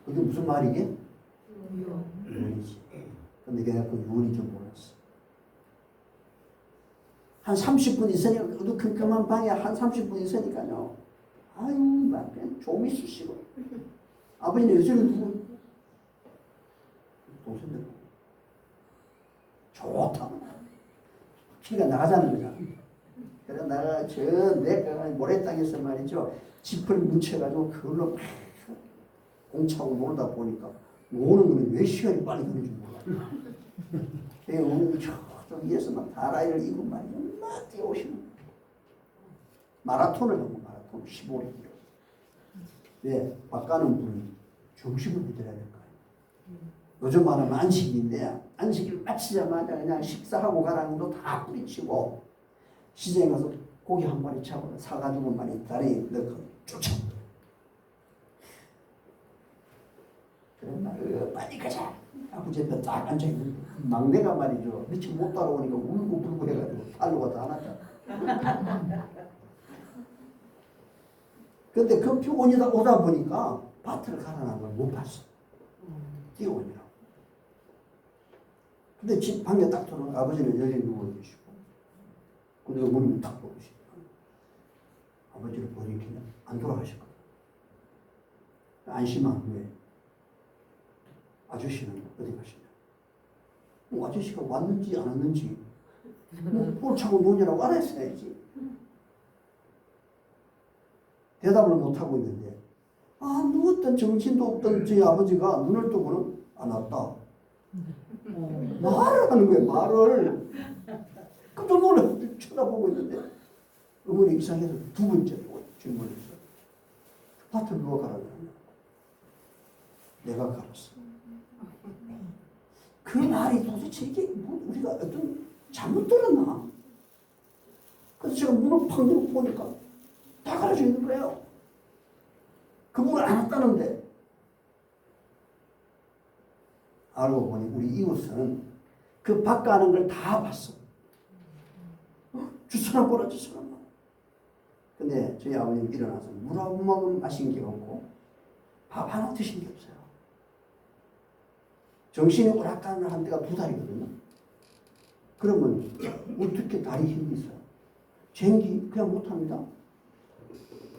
그게 무슨 말이게? 유언이지. 근데 내가 그 유언이 좀 몰랐어. 한 30분 있으니까 어두컴컴한 방에 한 30분 있으니까요. 아유 막 그냥 좀이 쑤시고. 아버지는 요즘에 누구? 동생들 좋다고. 피가 나가자는 거잖아. 그래서 나가 내 모래땅에서 말이죠. 짚을 뭉쳐가지고 그걸로 막 공차고 놀다 보니까 노는 거는 왜 시간이 빨리 가는 줄 몰라. 어머니 저쪽 위에서 막 다라이를 이고 말이죠. 막 뛰어오시는 거예요. 마라톤을 하고 마라톤 15km. 왜? 바가는 분이 중심을 해드려야 될 거예요. 요즘 말하면 안식인데 안식일 마치자마자 그냥 식사하고 가라는 것도 다 뿌리치고 시장에 가서 고기 한 마리 잡아 사가지고 말이 다리에 넣고 쫓아. 그래 빨리 가자. 아버지 옆에 딱 앉아있는데 막내가 말이죠. 미처 못 따라오니까 울고 불고 해가지고 달려가 다 안았잖아. 근데 그 표온이다 오다 보니까 밭을 갈아난 걸 못 봤어. 뛰어오니라고. 근데 집 방에 딱 들어오면 아버지는 여전히 누워 계시고 근데 문을 딱 보시고 아버지를 보니까 안 돌아가셨거든. 안심한 후에 아저씨는 어디 가시냐? 뭐 아저씨가 왔는지 안 왔는지 볼 차고 노냐라고 알았어야지. 대답을 못하고 있는데 누웠던 정신도 없던 저희 아버지가 눈을 뜨고는 안 왔다. 말을 하는 거예요. 말을. 깜짝 놀라 쳐다보고 있는데 어머니 이상해서 두 번째 질문했어요. 밭을 누가 갈아놨냐? 내가 갈았어. 그 말이 도대체 이게 뭐 우리가 어떤 잘못 들었나? 그래서 제가 문을 팍 열고 보니까 다 갈아져 있는 거예요. 그 문을 안 왔다는데 알고 보니 우리 이웃은 그 밭 가는 걸 다 봤어. 주선한 거라 주선한 거. 근데 저희 아버님 일어나서 물 한 모금 마신 게 없고 밥 하나 드신 게 없어요. 정신이 오락가락한 때가 2달이거든요. 그러면 어떻게 다리 힘이 있어요? 쟁기 그냥 못합니다.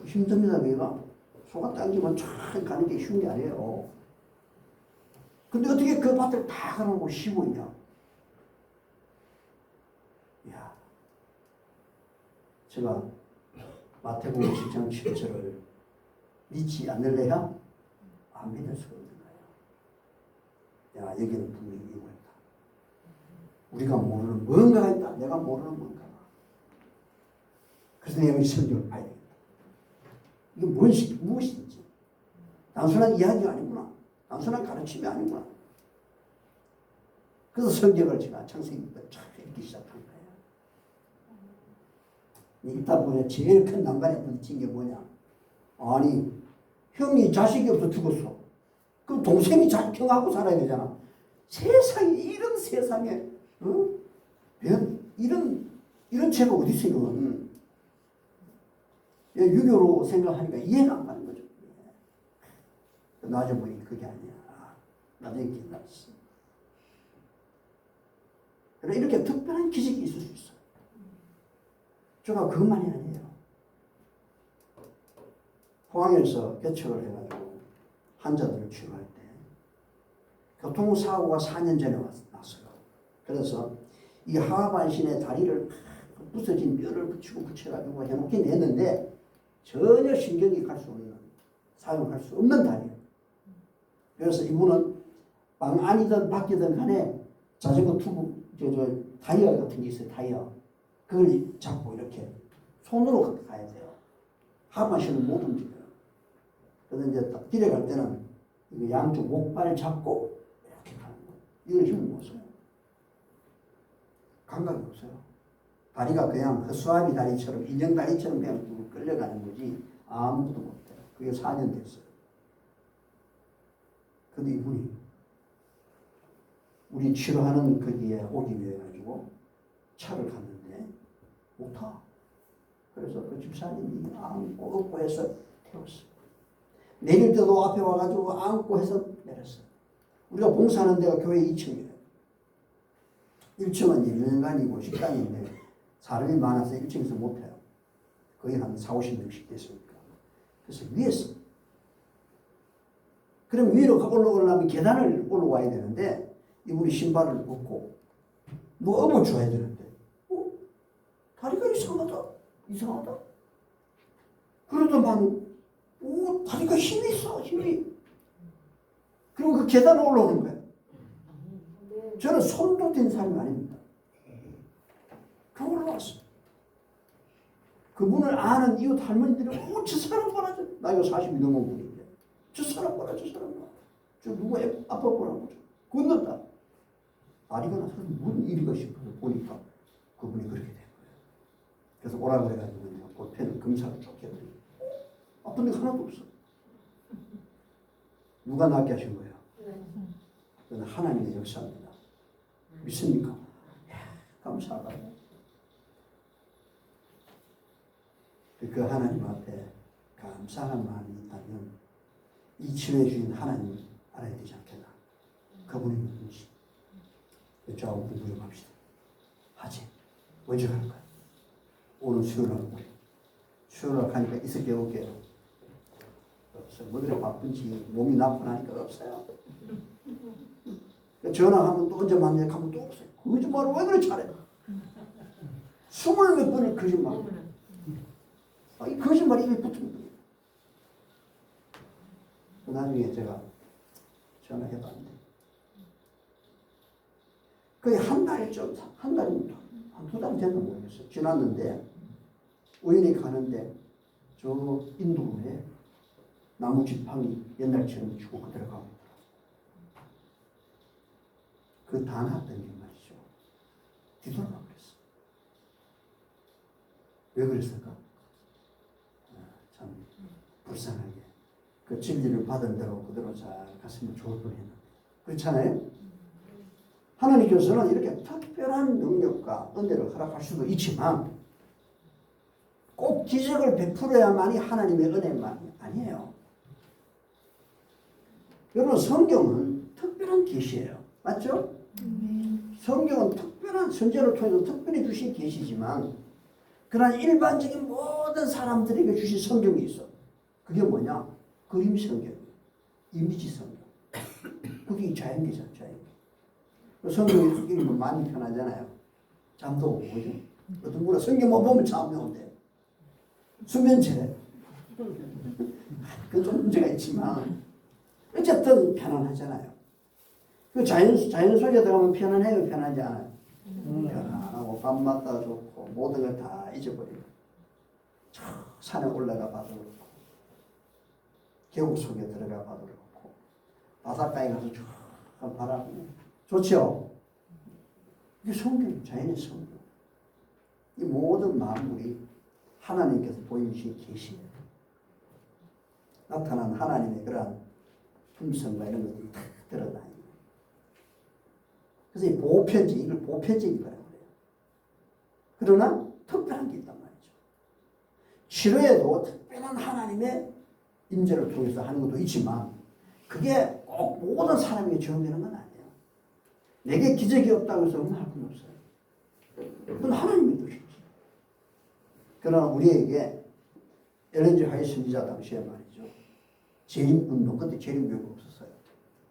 힘듭니다. 왜가? 소가 당기면 촥 가는 게 쉬운 게 아니에요. 근데 어떻게 그 밭을 다 가라고 쉬고 있냐? 이야. 제가 마태복음 10장 7절을 믿지 않을래야 안 믿을 수가 없는 거예요. 야, 여기는 분명히 이유가 있다. 우리가 모르는 뭔가가 있다. 내가 모르는 뭔가가. 그래서 내가 이 성경을 봐야 되겠다. 이게 무엇인지. 단순한 이야기가 아니구나. 단순한 가르침이 아니구나. 그래서 성경을 제가 창세기부터 쫙 읽기 시작한 거예요. 읽다 보면 제일 큰 난관에 부딪힌 게 뭐냐. 아니 형이 자식이 없어 죽었어. 그럼 동생이 형하고 살아야 되잖아. 세상에 이런 세상에 이런 죄가 어디 있어요? 유교로 생각하니까 이해가 안 가는 거죠. 나중에 보니 그게 아니야. 나중에 깨달았어. 그러나 이렇게 특별한 기적이 있을 수 있어요. 제가 그것만이 아니에요. 포항에서 개척을 해가지고 환자들을 치료할 때 교통사고가 4년 전에 났어요. 그래서 이 하반신에 다리를 부서진 뼈를 붙여가지고 해놓긴 했는데 전혀 신경이 갈 수 없는, 사용할 수 없는 다리예요. 그래서 이분은 방 안이든 밖이든 간에 자전거 투구, 타이어 같은 게 있어요. 타이어. 그걸 잡고 이렇게 손으로 가야 돼요. 하반신은 못 움직여요. 그래서 이제 길에 갈 때는 양쪽 목발 잡고 이렇게 가는 거예요. 이걸 힘을 못 써요. 감각이 없어요. 다리가 그냥 허수아비 다리처럼, 인형 다리처럼 그냥 끌려가는 거지 아무것도 못해요. 그게 4년 됐어요. 근데 이분이 우리 치료하는 거기에 오기 위해 가지고 차를 갔는데 못 타. 그래서 그 집사님이 안고 업고 해서 태웠어요. 내릴 때도 앞에 와가지고 안고 해서 내렸어요. 우리가 봉사하는 데가 교회 2층이에요. 1층은 유연관이고 식당인데 사람이 많아서 1층에서 못해요. 거의 한 40~50명씩 됐으니까. 그래서 위에서. 그럼 위로 올라오려면 계단을 올라와야 되는데 이분이 신발을 벗고 뭐 업어줘야 되는데 다리가 이상하다. 그러더만 다리가 힘이 있어. 힘이. 그리고 그 계단을 올라오는 거예요. 저는 손도 댄 사람이 아닙니다. 그 올라왔어. 그분을 아는 이웃 할머니들은 저 사람 보라. 나이가 40이 넘은 분인데 저 사람 보라. 저 누구 아빠 보라고. 건넜다. 다리가 나서 무슨 일이가 싶어서 보니까 그분이 그렇게 된 거예요. 그래서 오라고 해가지고 내가 볼펜을 검사를 쫓겨버리고 아픈 데가 하나도 없어. 누가 낫게 하신 거예요? 그건 하나님의 역사입니다. 믿습니까? 감사하다. 그 하나님 앞에 감사한 마음이 있다면 이 치료해 주신 하나님 알아야 되지 않겠나? 그분이 누군지 저하고 공부 좀 합시다. 하지. 언제 갈 거야? 오늘 수요일 날 우리. 수요일 날 가니까 있을게 없게요? 없어요. 뭐 그래 바쁜지 몸이 나쁘나니까 없어요. 전화하면 또 언제 만나요? 가면 또 없어요. 거짓말을 왜 그래 잘해? 20몇 번을 거짓말. 이 거짓말이 입에 붙은 거예요. 나중에 제가 전화해봤는데 거의 한 달쯤, 한 두 달 됐나 모르겠어요. 지났는데 우연히 가는데 저 인도에 나무 지팡이 옛날처럼 주고 그대로 가고 그 단합던 게 말이죠. 뒤돌아가 그랬어. 왜 그랬을까? 참 불쌍하게 그 진리를 받은 대로 그대로 잘 갔으면 좋을 뻔했는데 그렇잖아요? 하나님께서는 이렇게 특별한 능력과 은혜를 허락할 수도 있지만 꼭 기적을 베풀어야만이 하나님의 은혜만이 아니에요. 여러분 성경은 특별한 계시예요. 맞죠? 성경은 특별한 선제를 통해서 특별히 주신 계시지만 그러나 일반적인 모든 사람들에게 주신 성경이 있어. 그게 뭐냐? 그림 성경, 이미지 성경. 그게 자연계잖아. 자연계. 성경이 읽으면 많이 편하잖아요. 잠도 오고 그죠? 어떤 분은 성경만 보면 잠이 온대. 수면제. 그건 좀 문제가 있지만 어쨌든 편안하잖아요. 그 자연 속에 들어가면 편안해요, 편하지 않아요? 편안하고 밤마다 좋고 모든 걸 다 잊어버리고 저 산에 올라가 봐도 그렇고 계곡 속에 들어가 봐도 그렇고 바닷가에 가서 쭉 바라보고 좋죠? 이게 성경, 자연의 성경. 이 모든 만물이 하나님께서 보여주신 계시예요. 나타난 하나님의 그러한 품성과 이런 것들이 다 드러나요. 그래서 이 보편적, 이걸 보편적이라고 그래요. 그러나 특별한 게 있단 말이죠. 치료에도 특별한 하나님의 임재를 통해서 하는 것도 있지만 그게 꼭 모든 사람에게 적용되는 건 아니에요. 내게 기적이 없다고 해서 할 건 없어요. 그건 하나님의 뜻이지. 그러나 우리에게 엘렌지 화이트 선지자 당시에 말이죠. 재림운동, 그때 재림교육 없었어요.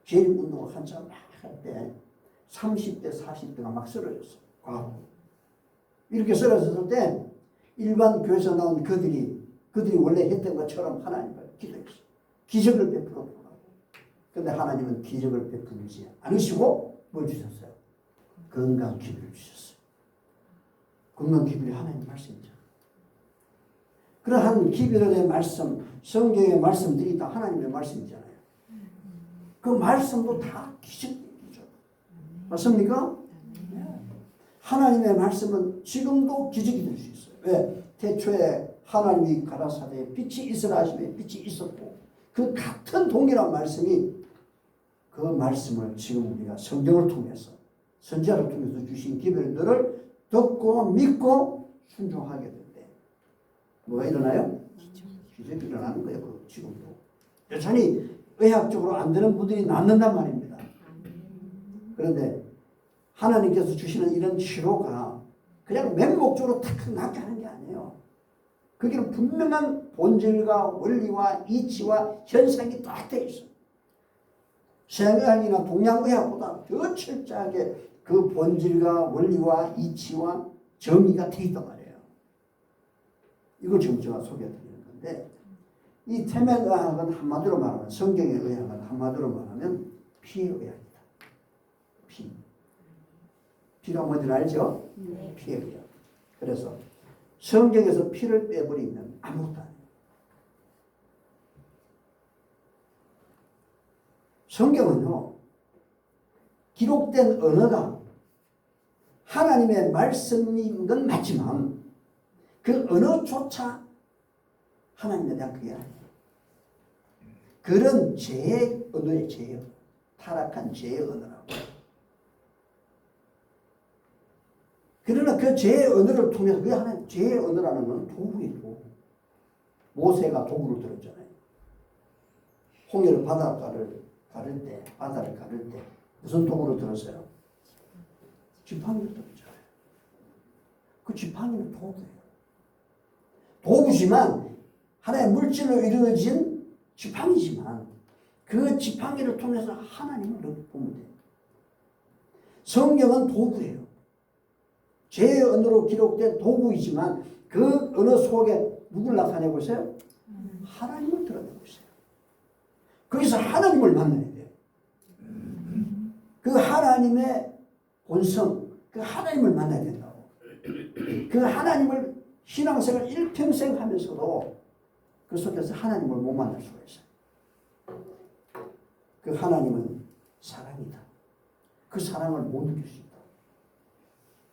재림운동을 한참 막 할 때 30대, 40대가 막 쓰러졌어. 과거. 이렇게 쓰러졌을 때 일반 교회에서 나온 그들이 원래 했던 것처럼 하나님을 기도했어. 기적을 베풀었고. 그런데 하나님은 기적을 베풀지 않으시고 뭘 주셨어요? 건강 기별을 주셨어요. 건강 기별이 하나님 말씀이죠. 그러한 기별의 말씀, 성경의 말씀들이 다 하나님의 말씀이잖아요. 그 말씀도 다 기적이죠. 맞습니까? 하나님의 말씀은 지금도 기적이 될 수 있어요. 왜? 태초에 하나님이 가라사대 빛이 있으라 하시면 빛이 있었고 그 같은 동일한 말씀이 그 말씀을 지금 우리가 성경을 통해서 선지자를 통해서 주신 기별들을 듣고 믿고 순종하게 될 때 뭐가 일어나요? 기적이 일어나는 거예요. 그 지금도. 여전히 의학적으로 안 되는 분들이 낫는단 말입니다. 그런데 하나님께서 주시는 이런 치료가 그냥 맹목적으로 탁 낫게 하는 게 아니에요. 거기는 분명한 본질과 원리와 이치와 현상이 딱 되어 있어요. 서양의학이나 동양의학보다 더 철저하게 그 본질과 원리와 이치와 정의가 되어 있단 말이에요. 이걸 지금 제가 소개해드리는 건데 이 태면의학은 한마디로 말하면 성경의 의학은 한마디로 말하면 피의 의학이다. 피가 뭔지 알죠? 네. 피의 의학. 그래서 성경에서 피를 빼버리면 아무것도 아니에요. 성경은요, 기록된 언어가 하나님의 말씀인 건 맞지만 그 언어조차 하나님에 대한 그게 아니에요. 그런 죄의 언어의 죄요. 타락한 죄의 언어라고. 그러나 그 죄의 언어를 통해서 그게 하나님 죄의 언어라는 건 도구이고 모세가 도구를 들었잖아요. 홍해를 바다를 가를 때 무슨 도구를 들었어요? 지팡이를 들었잖아요. 그 지팡이는 도구예요. 도구지만 하나의 물질로 이루어진 지팡이지만 그 지팡이를 통해서 하나님을 보면 돼요. 성경은 도구예요. 제 언어로 기록된 도구이지만 그 언어 속에 누굴 나타내고 있어요? 하나님을 드러내고 있어요. 거기서 하나님을 만나야 돼요. 그 하나님의 본성, 그 하나님을 만나야 된다고. 그 하나님을 신앙생활 일평생 하면서도 그 속에서 하나님을 못 만날 수가 있어요. 그 하나님은 사랑이다. 그 사랑을 못 느낄 수 있다.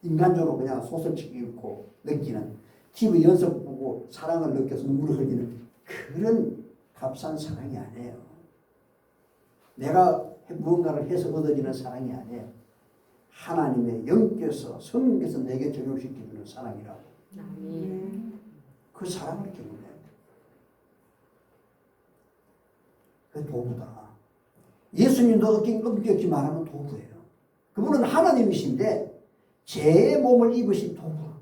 인간적으로 그냥 소설책 읽고 느끼는 TV 연속 보고 사랑을 느껴서 눈물을 흘리는 그런 값싼 사랑이 아니에요. 내가 무언가를 해서 얻어지는 사랑이 아니에요. 하나님의 영께서 성령께서 내게 적용시키는 사랑이라고. 그 사랑을 경험해야 돼. 그 도구다. 예수님도 엄격히 말하면 도구예요. 그분은 하나님이신데 죄의 몸을 입으신 도구라고.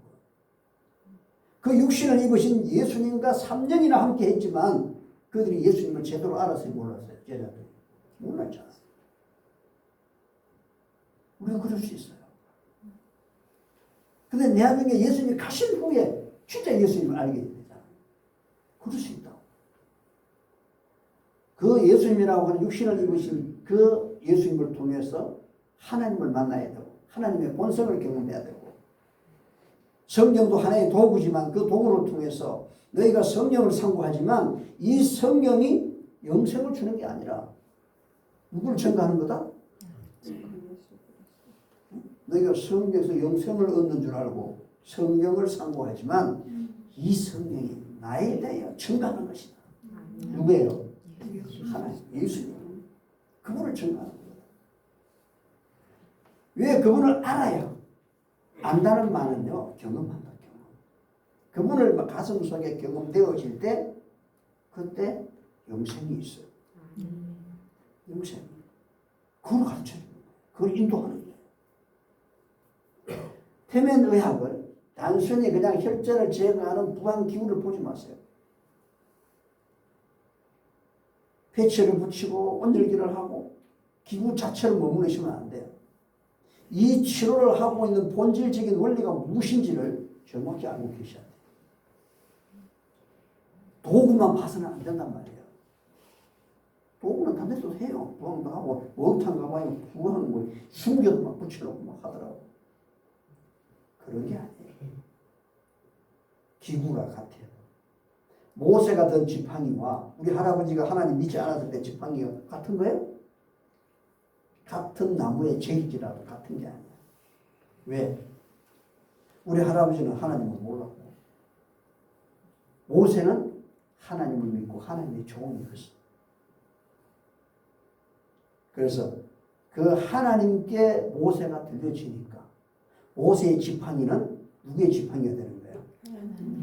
그 육신을 입으신 예수님과 3년이나 함께 했지만 그들이 예수님을 제대로 알았어요? 몰랐어요? 제자들이 몰랐잖아. 우리가 그럴 수 있어요. 근데 나중에 예수님이 가신 후에 진짜 예수님을 알게 되잖아요. 그럴 수 있다고. 그 예수님이라고 하는 육신을 입으신 그 예수님을 통해서 하나님을 만나야 되고 하나님의 본성을 경험해야 되고 성경도 하나의 도구지만 그 도구를 통해서 너희가 성령을 상고하지만 이 성령이 영생을 주는 게 아니라 누구를 증거하는 거다? 너희가 성경에서 영생을 얻는 줄 알고 성령을 상고하지만 이 성령이 나에 대하여 증거하는 것이다. 누구예요? 하나님, 예수님. 그분을 증거하는 거예요. 왜 그분을 알아요? 안다는 말은요, 경험한다, 경험. 그분을 가슴 속에 경험되어질 때, 그때 영생이 있어요. 영생. 그걸 가르쳐주는 거예요. 그걸 인도하는 거예요. 태면의학을 단순히 그냥 혈전을 제거하는 부항기구를 보지 마세요. 패치를 붙이고 온열기를 하고 기구 자체를 머무르시면 안 돼요. 이 치료를 하고 있는 본질적인 원리가 무엇인지를 정확히 알고 계셔야 돼요. 도구만 봐서는 안 된단 말이에요. 도구는 담배도 해요. 부항도 하고 목욕탕 가봐요. 부항 뭐 숨겨도 막 붙여놓고 막 하더라고. 그런 게 아니에요. 기구가 같아요. 모세가 든 지팡이와 우리 할아버지가 하나님 믿지 않았을 때 지팡이가 같은 거예요? 같은 나무의 재질이라도 같은 게 아니야. 왜? 우리 할아버지는 하나님을 몰랐고 모세는 하나님을 믿고 하나님의 종이었어. 그래서 그 하나님께 모세가 들려지니까 모세의 지팡이는 누구의 지팡이가 되는 거예요?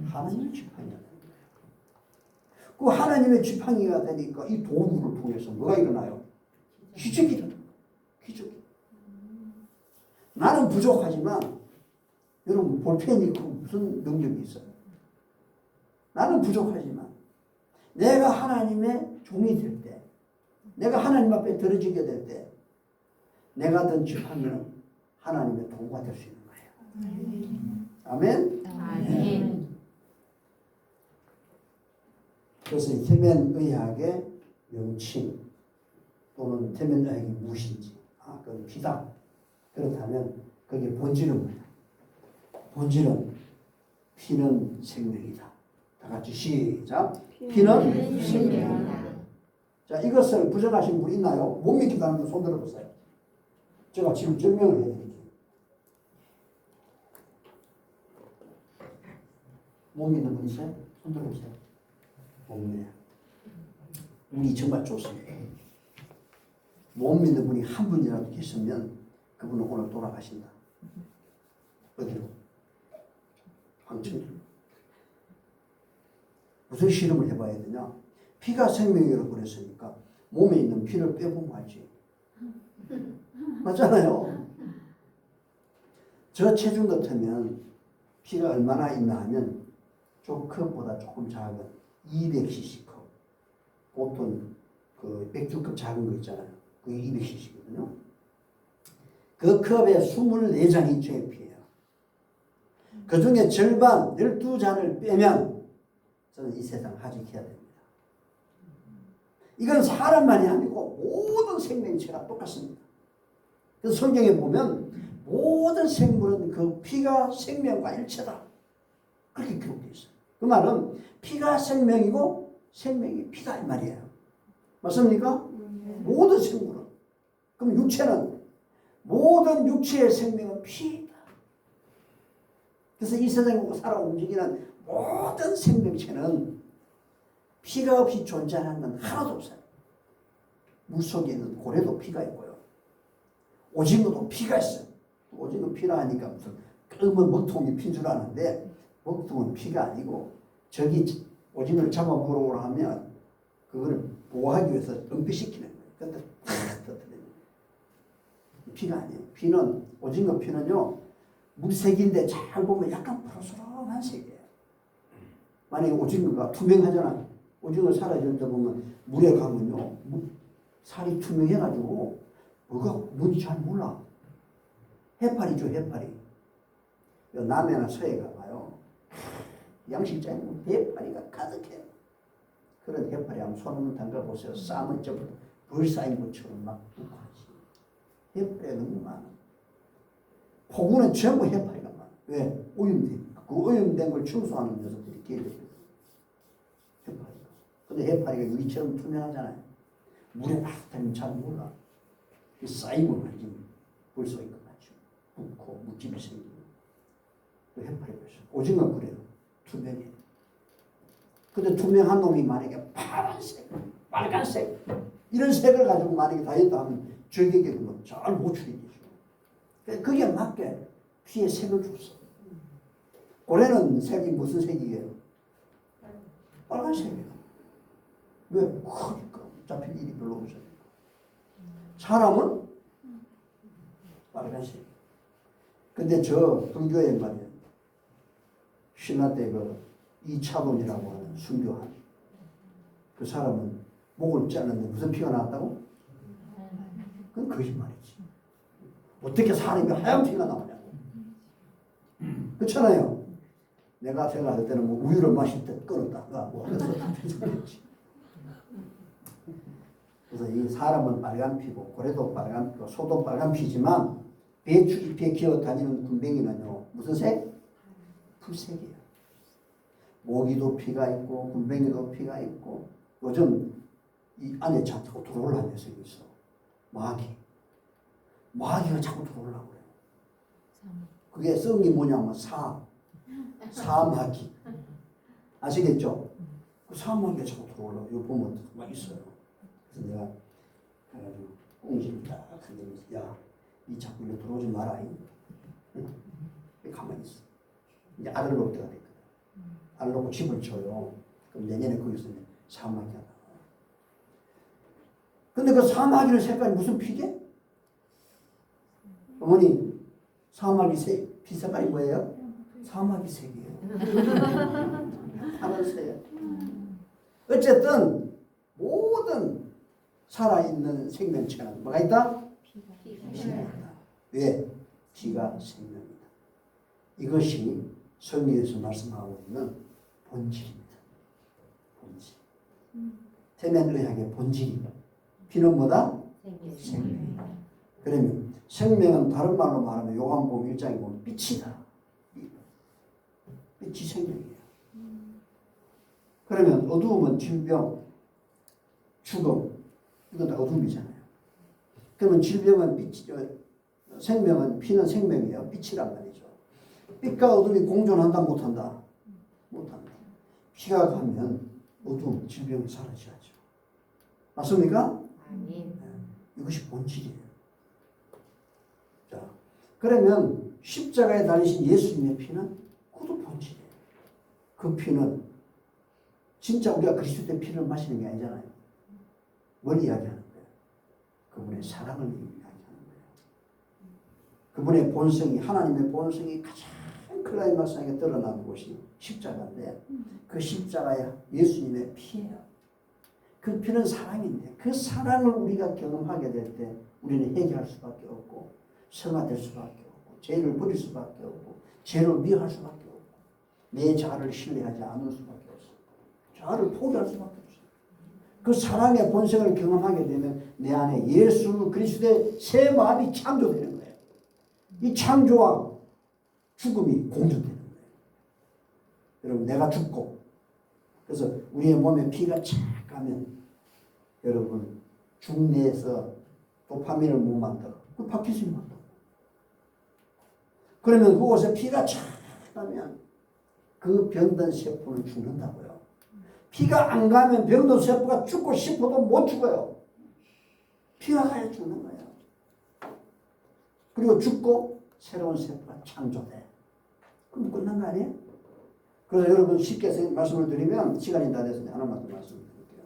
하나님의 지팡이가 되는 거예요. 그 하나님의 지팡이가 되니까 이 도구를 통해서 뭐가 일어나요? 기적이 일어나요. 기적이. 나는 부족하지만 여러분 볼펜이 있고 무슨 능력이 있어요? 나는 부족하지만 내가 하나님의 종이 될 때, 내가 하나님 앞에 들어지게 될 때 내가 든 지팡이는 하나님의 도구가 될 수 있는 거예요. 아멘? 아멘. 그래서 태면의학의 명칭 또는 태면의학이 무엇인지 그건 피다. 그렇다면 그게 본질은 뭐냐? 본질은 피는 생명이다. 다 같이 시작. 피는 생명이다. 자, 이것을 부정하신 분 있나요? 못 믿겠다는 분 손 들어보세요. 제가 지금 증명을 해드릴게요. 못 믿는 분 있어요? 손 들어보세요. 없네요. 운이 정말 좋습니다. 못 믿는 분이 한 분이라도 계시면 그분은 오늘 돌아가신다. 어디로? 황천으로. 무슨 실험을 해봐야 되냐? 피가 생명이라고 그랬으니까 몸에 있는 피를 빼보면 알지. 맞잖아요. 저 체중 같으면 피가 얼마나 있나 하면 컵보다 조금 작은 200cc 컵. 보통 그 맥주컵 작은 거 있잖아요. 그게 200cc거든요. 그 컵에 24잔이 제 피예요. 그 중에 절반 12잔을 빼면 저는 이 세상 하직해야 됩니다. 이건 사람만이 아니고 모든 생명체가 똑같습니다. 그래서 성경에 보면 모든 생물은 그 피가 생명과 일체다. 그렇게 기록되어 있어요. 그 말은 피가 생명이고 생명이 피다 이 말이에요. 맞습니까? 모든 생물은. 그럼 육체는 모든 육체의 생명은 피다. 그래서 이 세상에 살아 움직이는 모든 생명체는 피가 없이 존재하는 건 하나도 없어요. 물속에 있는 고래도 피가 있고요. 오징어도 피가 있어요. 오징어 피라 하니까 무슨 검은 먹통이 피인 줄 아는데 먹통은 피가 아니고 저기 오징어를 잡아 먹으라고 하면 그거를 보호하기 위해서 은폐시키는 거예요. 그런데 탁 터뜨리는 거예요. 피가 아니에요. 피는 오징어 피는요 물색인데 잘 보면 약간 푸르스름한 색이에요. 만약에 오징어가 투명하잖아요. 오징어 살아있는 데 보면 물에 가면요 살이 투명해가지고 뭐가 뭔지 잘 몰라. 해파리죠, 해파리. 남해나 서해 가봐요. 양식장에 해파리가 가득해요. 그런 해파리 한번 손 한번 담가보세요. 쌈은 저부터 불 쌓인 것처럼 막 뚝하지. 해파리가 너무 많아. 포구는 전부 해파리가 많아. 왜? 오염된. 그 오염된 걸 청소하는 녀석들이 길어요. 해파리가. 근데 해파리가 유리처럼 투명하잖아요. 물에 막 다니면 잘 몰라. 쌓이고 말지. 불 쏘인 것 같죠. 붓고 물집이 생기고. 또 해파리가 있어요. 오징어 그래요. 투명해. 근데 투명한 놈이 만약에 파란색, 빨간색 이런 색을 가지고 만약에 다이어트 하면 저격에 잘 노출이 되죠. 그게 맞게 피에 색을 줬어. 고래는 색이 무슨 색이에요? 빨간색이에요. 왜? 크니까 잡힐 일이 별로 없어요. 사람은 빨간색. 근데 저 불교에 말이에요. 신라 때 그 이차돈이라고 하는 순교한 그 사람은 목을 잘랐는데 무슨 피가 나왔다고? 그건 거짓말이지. 어떻게 사람이 하얀 피가 나오냐고. 그렇잖아요. 내가 생각할 때는 뭐 우유를 마실 때 끓었다가 뭐 그래서 그래서 이 사람은 빨간 피고 고래도 빨간 피고 소도 빨간 피지만 배추 잎에 기어 다니는 군뱅이는요 무슨 색? 풀색이에요. 모기도 피가 있고 군뱅이도 피가 있고 요즘 이 안에 자꾸 들어오려는 녀석이 있어. 마귀가 자꾸 들어오려고 그래요. 그게 성이 뭐냐면 사마귀. 아시겠죠? 그 사마귀가 자꾸 들어오려고 이거 보면 막 있어요. 그래서 내가 그래가지고 꽁지를 딱 흔들면서 야, 이 자꾸 이리 들어오지 마라. 가만히 있어. 이제 알을 놓을 때가 됐거든. 알을 놓고 집을 쳐요. 그럼 내년에 거기서 사마귀가 나와. 근데 그 사마귀의 색깔이 무슨 피게? 어머니, 사마귀 피 색깔이 뭐예요? 사마귀 색이에요. 하늘색. 어쨌든 모든 살아있는 생명체는 뭐가 있다? 피가 있다. 왜? 피가 생명이다. 이것이 성경에서 말씀하고 있는 본질입니다. 본질. 태면의학의 본질이다. 피는 뭐다? 생명. 그러면 생명은 다른 말로 말하면 요한복음 1장에 보면 빛이다. 빛이 생명이에요. 그러면 어두움은 질병, 죽음, 이건 다 어둠이잖아요. 그러면 질병은 빛, 생명은 피는 생명이에요. 빛이란 말이죠. 빛과 어둠이 공존한다 못한다? 못한다. 피가 가면 어둠, 질병이 사라져야죠. 맞습니까? 네. 이것이 본질이에요. 자, 그러면 십자가에 달리신 예수님의 피는 그것도 본질이에요. 그 피는 진짜 우리가 그리스도의 피를 마시는 게 아니잖아요. 뭘 이야기하는 거예요? 그분의 사랑을 이야기하는 거예요. 그분의 본성이, 하나님의 본성이 가장 클라이막스하게 드러나는 곳이 십자가인데 그 십자가에 예수님의 피예요. 그 피는 사랑인데 그 사랑을 우리가 경험하게 될 때 우리는 회개할 수밖에 없고 성화될 수밖에 없고 죄를 버릴 수밖에 없고 죄를 미워할 수밖에 없고 내 자아를 신뢰하지 않을 수밖에 없어요. 자아를 포기할 수밖에 없어요. 그 사랑의 본성을 경험하게 되면 내 안에 예수 그리스도의 새 마음이 창조되는 거예요. 이 창조와 죽음이 공존되는 거예요. 여러분 내가 죽고 그래서 우리의 몸에 피가 착 가면 여러분 중내에서 도파민을 못 만들어. 그 파킨슨이 만들어. 그러면 그곳에 피가 착 가면 그 병든 세포는 죽는다고요. 피가 안 가면 병든 세포가 죽고 싶어도 못 죽어요. 피가 가야 죽는 거예요. 그리고 죽고 새로운 세포가 창조돼. 그럼 끝난 거 아니에요? 그래서 여러분 쉽게 말씀을 드리면 시간이 다 돼서 하나만 더 말씀을 드릴게요.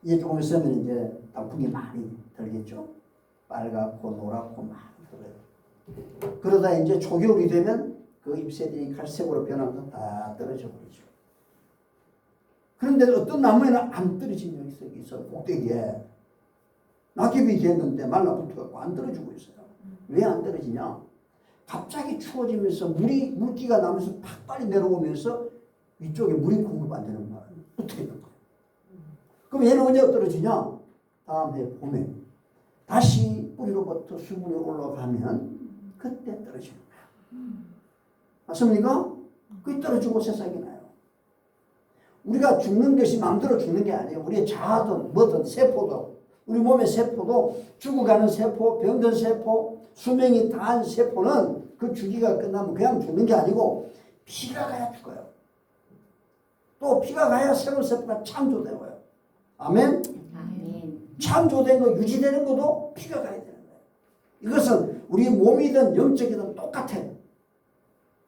이제 조금 있으면 이제 단풍이 많이 들겠죠. 빨갛고 노랗고 많이 들어요. 그러다 이제 초겨울이 되면 그 잎새들이 갈색으로 변하면서 다 떨어져 버리죠. 그런데 어떤 나무에는 안 떨어진 녀석이 있어. 꼭대기에 낙엽이 됐는데 말라붙어갖고 안 떨어지고 있어요. 왜 안 떨어지냐? 갑자기 추워지면서 물기가 나면서 팍 빨리 내려오면서 위쪽에 물이 공급 안 되는 거야. 붙어 있는 거야. 그럼 얘는 언제 떨어지냐? 다음 해 봄에 다시 뿌리로부터 수분이 올라가면 그때 떨어지는 거야. 맞습니까? 그게 떨어지고 세상이 나요. 우리가 죽는 것이 마음대로 죽는 게 아니에요. 우리의 자아든 뭐든 세포도 우리 몸의 세포도 죽어가는 세포, 병든 세포, 수명이 다한 세포는 그 주기가 끝나면 그냥 죽는 게 아니고 피가 가야 죽어요. 또 피가 가야 새로운 세포가 창조되고요. 아멘? 아멘. 창조된 거 유지되는 것도 피가 가야 되는 거예요. 이것은 우리 몸이든 영적이든 똑같아.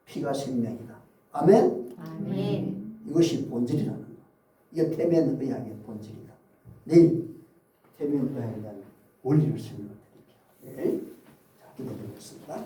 피가 생명이다. 아멘? 아멘. 이것이 본질이라는 거. 이게 태면의학의 본질이다. 내일 태면의학에 대한 원리를 설명드릴게요. 네. 자, 기도드리겠습니다.